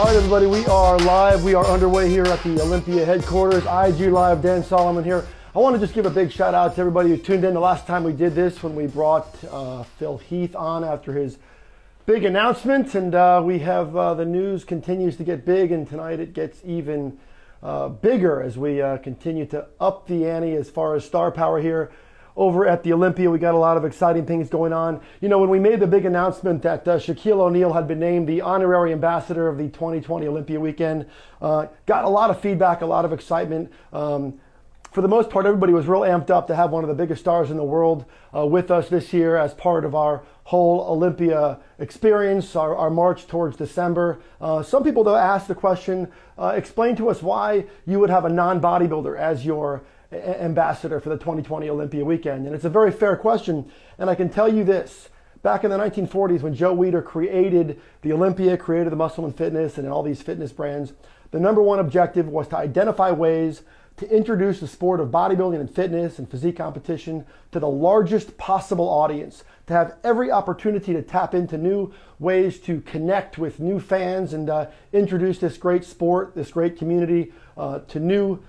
All right, everybody, we are live. We are underway here at the Olympia headquarters. IG Live, Dan Solomon here. I want to just give a big shout out to everybody who tuned in the last time we did this when we brought Phil Heath on after his big announcement. And we have the news continues to get big, and tonight it gets even bigger as we continue to up the ante as far as star power here over at the Olympia. We got a lot of exciting things going on. You know, when we made the big announcement that Shaquille O'Neal had been named the honorary ambassador of the 2020 Olympia weekend, got a lot of feedback, a lot of excitement. For the most part, everybody was real amped up to have one of the biggest stars in the world with us this year as part of our whole Olympia experience, our march towards December. Some people, though, asked the question, explain to us why you would have a non-bodybuilder as your ambassador for the 2020 Olympia weekend. And it's a very fair question. And I can tell you this, back in the 1940s when Joe Weider created the Olympia, created the Muscle and Fitness and all these fitness brands, the number one objective was to identify ways to introduce the sport of bodybuilding and fitness and physique competition to the largest possible audience, to have every opportunity to tap into new ways to connect with new fans and introduce this great sport, this great community to new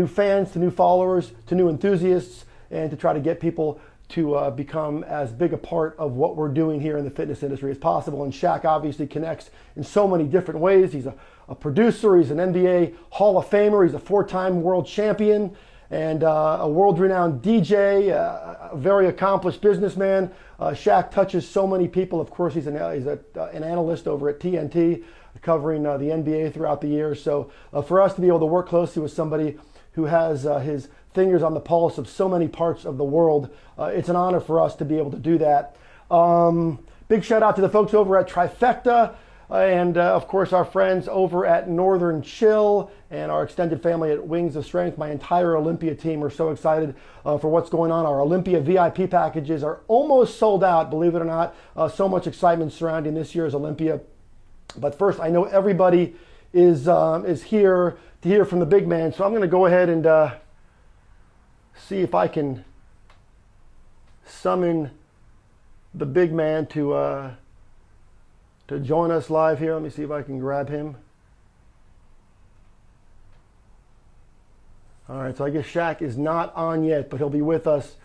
fans, to new followers, to new enthusiasts, and to try to get people to become as big a part of what we're doing here in the fitness industry as possible. And Shaq obviously connects in so many different ways. He's a producer, he's an NBA Hall of Famer, he's a four-time world champion, and a world-renowned DJ, a very accomplished businessman. Shaq touches so many people. Of course, he's an analyst over at TNT, covering the NBA throughout the years. So for us to be able to work closely with somebody who has his fingers on the pulse of so many parts of the world, it's an honor for us to be able to do that. Big shout out to the folks over at Trifecta and of course our friends over at Northern Chill and our extended family at Wings of Strength. My entire Olympia team are so excited for what's going on. Our Olympia VIP packages are almost sold out, believe it or not. So much excitement surrounding this year's Olympia. But first, I know everybody is here to hear from the big man, so I'm going to go ahead and see if I can summon the big man to join us live here. Let me see if I can grab him. All right, so I guess Shaq is not on yet, but he'll be with us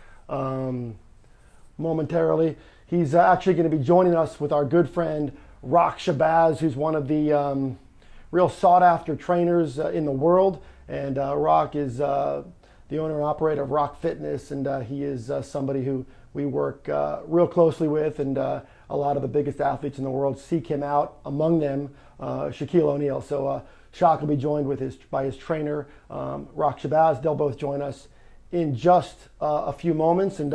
momentarily. He's actually going to be joining us with our good friend Roc Shabazz, who's one of the real sought-after trainers in the world. And Roc is the owner and operator of Roc Fitness, and he is somebody who we work real closely with, and a lot of the biggest athletes in the world seek him out, among them Shaquille O'Neal. So Shaq will be joined by his trainer, Roc Shabazz. They'll both join us in just a few moments, and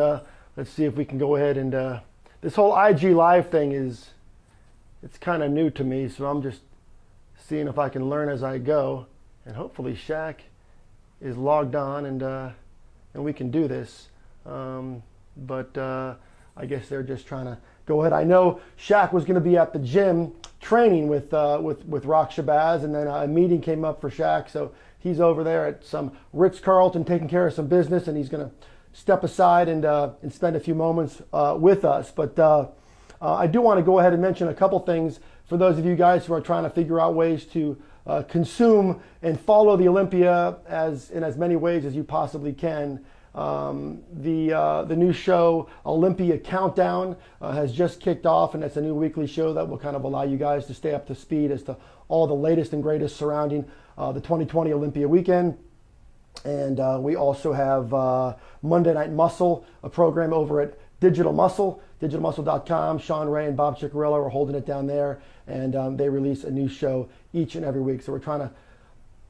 let's see if we can go ahead and this whole IG Live thing it's kind of new to me, so I'm just seeing if I can learn as I go, and hopefully Shaq is logged on and we can do this. But I guess they're just trying to go ahead. I know Shaq was going to be at the gym training with Roc Shabazz, and then a meeting came up for Shaq, so he's over there at some Ritz-Carlton taking care of some business, and he's going to step aside and spend a few moments with us. But I do want to go ahead and mention a couple things for those of you guys who are trying to figure out ways to consume and follow the Olympia in as many ways as you possibly can. The new show, Olympia Countdown, has just kicked off, and it's a new weekly show that will kind of allow you guys to stay up to speed as to all the latest and greatest surrounding the 2020 Olympia weekend. And we also have Monday Night Muscle, a program over at Digital Muscle, digitalmuscle.com. Sean Ray and Bob Ciccarello are holding it down there, and they release a new show each and every week. So we're trying to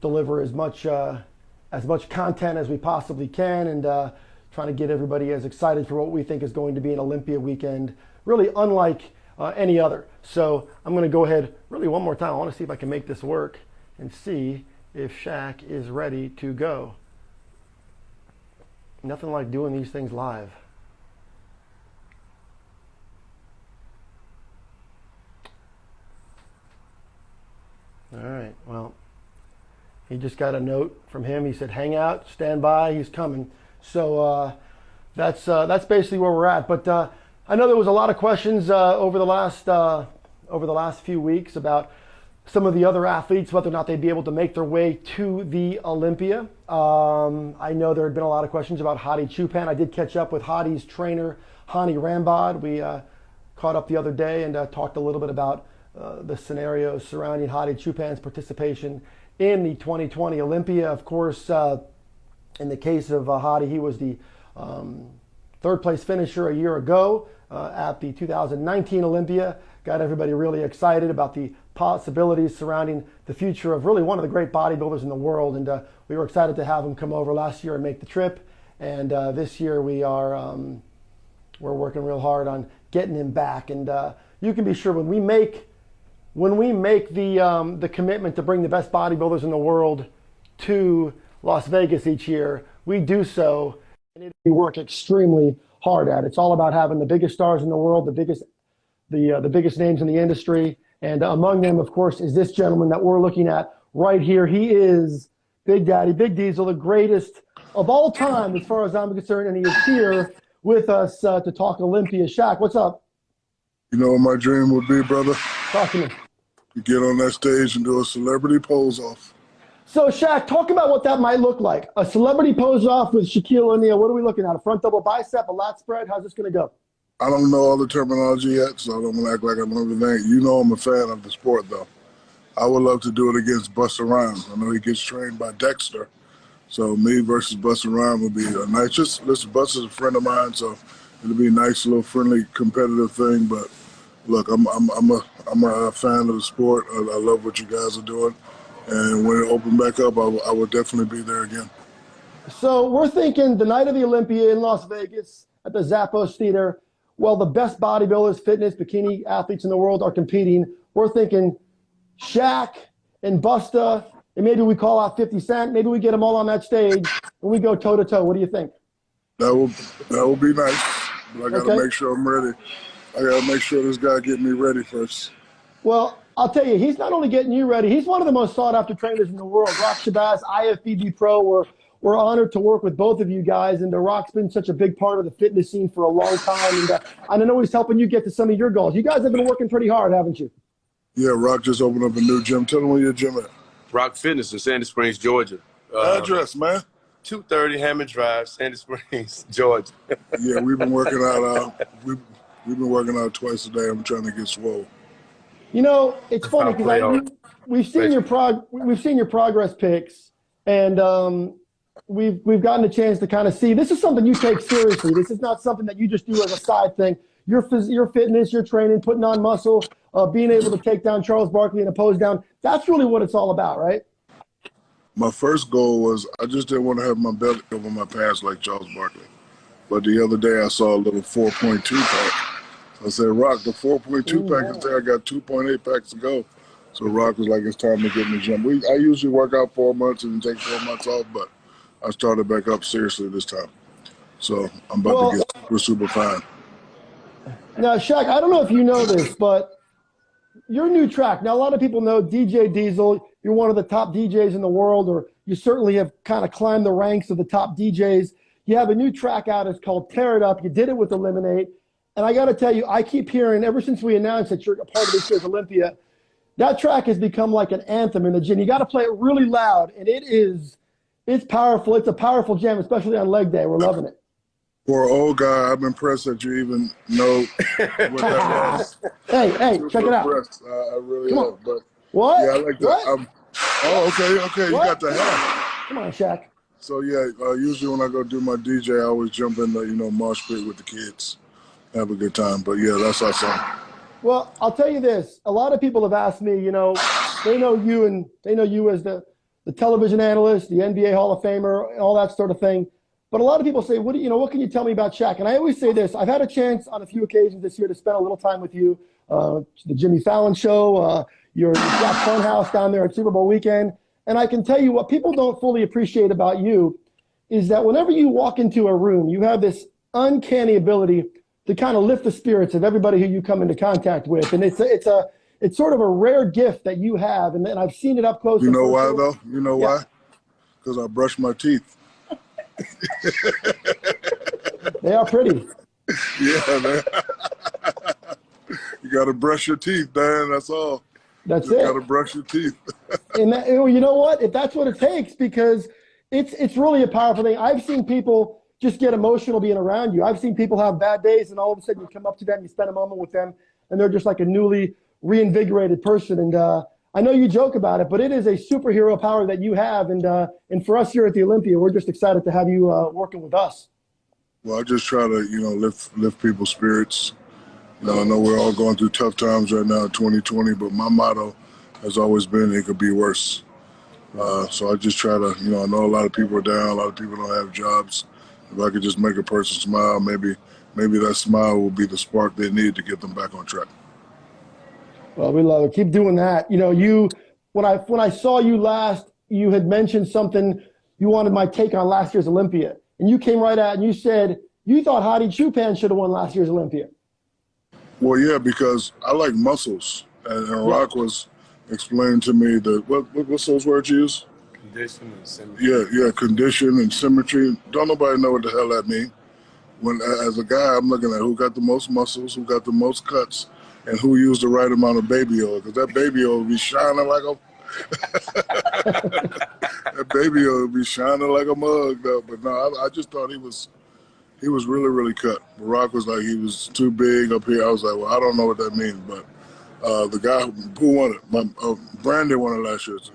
deliver as much content as we possibly can, and trying to get everybody as excited for what we think is going to be an Olympia weekend, really unlike any other. So I'm going to go ahead really one more time. I want to see if I can make this work and see if Shaq is ready to go. Nothing like doing these things live. All right, well, he just got a note from him. He said, hang out, stand by, he's coming. So that's basically where we're at. But I know there was a lot of questions over the last few weeks about some of the other athletes, whether or not they'd be able to make their way to the Olympia. I know there had been a lot of questions about Hadi Choopan. I did catch up with Hadi's trainer, Hani Rambod. We caught up the other day and talked a little bit about the scenarios surrounding Hadi Choopan's participation in the 2020 Olympia. Of course, in the case of Hadi, he was the third place finisher a year ago at the 2019 Olympia. Got everybody really excited about the possibilities surrounding the future of really one of the great bodybuilders in the world. And we were excited to have him come over last year and make the trip. And this year we're working real hard on getting him back. And you can be sure when we make the commitment to bring the best bodybuilders in the world to Las Vegas each year, we do so, and we work extremely hard at. It's all about having the biggest stars in the world, the biggest names in the industry, and among them, of course, is this gentleman that we're looking at right here. He is Big Daddy, Big Diesel, the greatest of all time, as far as I'm concerned, and he is here with us to talk Olympia. Shaq, what's up? You know what my dream would be, brother? Talk to me. To get on that stage and do a celebrity pose-off. So, Shaq, talk about what that might look like. A celebrity pose-off with Shaquille O'Neal. What are we looking at? A front double bicep, a lat spread? How's this going to go? I don't know all the terminology yet, so I don't want to act like I know everything. You know I'm a fan of the sport, though. I would love to do it against Busta Rhymes. I know he gets trained by Dexter. So me versus Busta Rhymes would be a nice, listen, Busta's a friend of mine, so it'll be a nice little friendly competitive thing. But look, I'm a fan of the sport. I love what you guys are doing. And when it opened back up, I would definitely be there again. So we're thinking the night of the Olympia in Las Vegas at the Zappos Theater. Well, the best bodybuilders, fitness, bikini athletes in the world are competing. We're thinking Shaq and Busta, and maybe we call out 50 Cent. Maybe we get them all on that stage and we go toe-to-toe. What do you think? That will be nice, but I got to make sure I'm ready. I got to make sure this guy get me ready first. Well, I'll tell you, he's not only getting you ready, he's one of the most sought-after trainers in the world. Roc Shabazz, IFBB Pro, we're honored to work with both of you guys, and Roc's been such a big part of the fitness scene for a long time, and I know he's helping you get to some of your goals. You guys have been working pretty hard, haven't you? Yeah, Roc just opened up a new gym. Tell them where your gym at. Roc Fitness in Sandy Springs, Georgia. Address, man. 230 Hammond Drive, Sandy Springs, Georgia. Yeah, we've been working out. We've been working out twice a day. I'm trying to get swole. You know, it's funny because we've seen your progress pics, and we've gotten a chance to kind of see this is something you take seriously. This is not something that you just do as a side thing. Your fitness, your training, putting on muscle, being able to take down Charles Barkley in a pose down. That's really what it's all about, right? My first goal was I just didn't want to have my belly over my pants like Charles Barkley. But the other day I saw a little 4.2 pack. So I said, Roc, the 4.2 pack is there. I got 2.8 packs to go. So Roc was like, it's time to get in the gym. I usually work out 4 months and take 4 months off, but I started back up seriously this time. So I'm about to get super fine. Now, Shaq, I don't know if you know this, but your new track, now a lot of people know DJ Diesel, you're one of the top DJs in the world, or you certainly have kind of climbed the ranks of the top DJs. You have a new track out, it's called Tear It Up. You did it with Eliminate. And I got to tell you, I keep hearing, ever since we announced that you're a part of this year's Olympia, that track has become like an anthem in the gym. You got to play it really loud, and it's powerful. It's a powerful jam, especially on leg day. We're loving it. For an old guy, I'm impressed that you even know what that was. Hey, check it out. I really am. But what? Yeah, I like that. Okay. What? You got the hat. Come on, Shaq. So yeah, usually when I go do my DJ, I always jump in the mosh pit with the kids, have a good time. But yeah, that's our song. Well, I'll tell you this. A lot of people have asked me, they know you as the television analyst, the NBA Hall of Famer, all that sort of thing. But a lot of people say, what can you tell me about Shaq? And I always say this. I've had a chance on a few occasions this year to spend a little time with you, the Jimmy Fallon show, your Shaq Funhouse down there at Super Bowl weekend. And I can tell you what people don't fully appreciate about you is that whenever you walk into a room, you have this uncanny ability to kind of lift the spirits of everybody who you come into contact with. And it's sort of a rare gift that you have. And I've seen it up close. You know why, though? You know why? Because I brush my teeth. They are pretty. Yeah, man. You got to brush your teeth, Dan. That's all. That's Just it. gotta brush your teeth. And that, you know what? If that's what it takes, because it's really a powerful thing. I've seen people just get emotional being around you. I've seen people have bad days, and all of a sudden you come up to them, you spend a moment with them, and they're just like a newly reinvigorated person. And I know you joke about it, but it is a superhero power that you have. And for us here at the Olympia, we're just excited to have you working with us. Well, I just try to, lift people's spirits. I know we're all going through tough times right now in 2020, but my motto has always been, it could be worse. So I just try to, I know a lot of people are down, a lot of people don't have jobs. If I could just make a person smile, maybe that smile will be the spark they need to get them back on track. Well, we love it. Keep doing that. When I saw you last, you had mentioned something you wanted my take on last year's Olympia. And you came right out and you said you thought Hadi Choopan should have won last year's Olympia. Well, yeah, because I like muscles. And Roc was explaining to me what's those words you use? Condition and symmetry. Yeah, condition and symmetry. Don't nobody know what the hell that means. When, as a guy, I'm looking at who got the most muscles, who got the most cuts, and who used the right amount of baby oil. Because that baby oil will be shining like a that baby oil will be shining like a mug, though. But no, I just thought he was really, really cut. Roc was like he was too big up here. I was like, well, I don't know what that means, but the guy who won it, Brandon won it last year. So,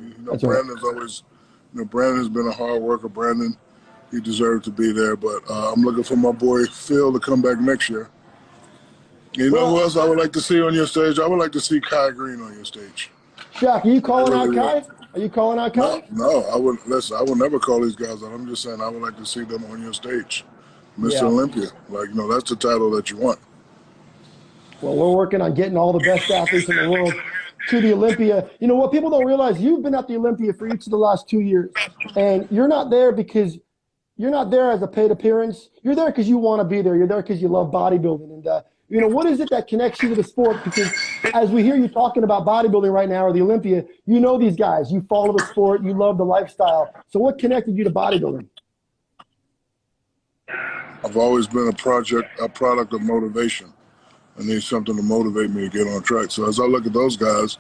Brandon's always, Brandon's been a hard worker. Brandon, he deserved to be there. But I'm looking for my boy Phil to come back next year. You know who else I would like to see on your stage? I would like to see Kai Green on your stage. Shaq, are you calling out Kai? Are you calling out Kai? No, I would never call these guys out. I'm just saying I would like to see them on your stage. Mr. Olympia. That's the title that you want. Well, we're working on getting all the best athletes in the world to the Olympia. You know what people don't realize, you've been at the Olympia for each of the last 2 years, and you're not there because you're not there as a paid appearance. You're there because you want to be there. You're there because you love bodybuilding. And what is it that connects you to the sport? Because as we hear you talking about bodybuilding right now or the Olympia, you know these guys. You follow the sport. You love the lifestyle. So what connected you to bodybuilding? I've always been a product of motivation. I need something to motivate me to get on track. So as I look at those guys,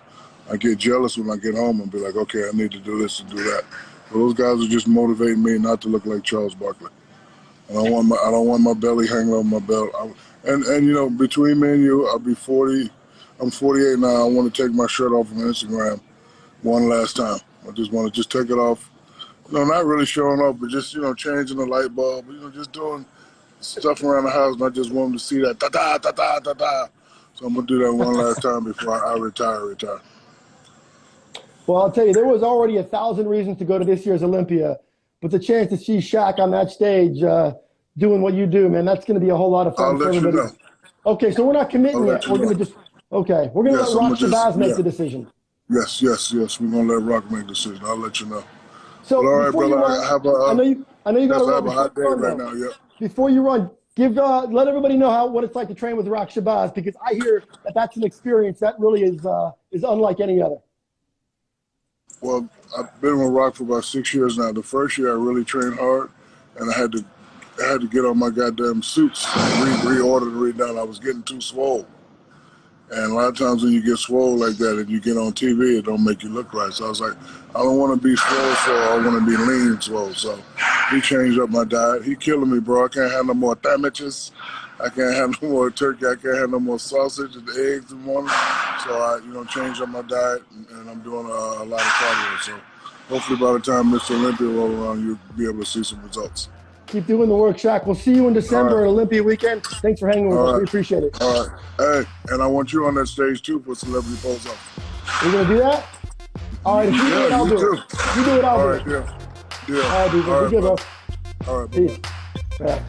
I get jealous when I get home and be like, okay, I need to do this and do that. But those guys are just motivating me not to look like Charles Barkley. I don't want my belly hanging over my belt. And between me and you, I'll be 40. I'm 48 now. I want to take my shirt off on Instagram one last time. I just want to take it off. Not really showing off, but just, changing the light bulb, just doing stuff around the house, not just wanting to see that da-da. So I'm going to do that one last time before I retire. Well, I'll tell you, there was already 1,000 reasons to go to this year's Olympia, but the chance to see Shaq on that stage doing what you do, man, that's going to be a whole lot of fun for everybody. You know. Okay, so we're not committing yet. We're going to we're going to let Roc Shabazz make the decision. Yes. We're going to let Roc make the decision. I'll let you know. So all right, brother, I know you got to have a hot day right now. Yeah. Before you run, let everybody know what it's like to train with Roc Shabazz, because I hear that's an experience that really is unlike any other. Well, I've been with Roc for about 6 years now. The first year I really trained hard, and I had to get on my goddamn suits and reorder and redone. I was getting too swole. And a lot of times when you get swole like that and you get on TV, it don't make you look right. So I was like, I don't want to be swole, I want to be lean swole. So he changed up my diet. He killing me, bro. I can't have no more sandwiches. I can't have no more turkey. I can't have no more sausage and eggs in the morning. So I, changed up my diet, and I'm doing a lot of cardio. So hopefully by the time Mr. Olympia roll around, you'll be able to see some results. Keep doing the work, Shaq. We'll see you in December at Olympia weekend. Thanks for hanging with us. We appreciate it. All right. Hey, and I want you on that stage, too, for Celebrity Pose-Off. We're going to do that? All right. If you do it, I'll do it. You do it, I'll do it. Yeah. All right, dude. Be good, bro. All right, peace. Yeah.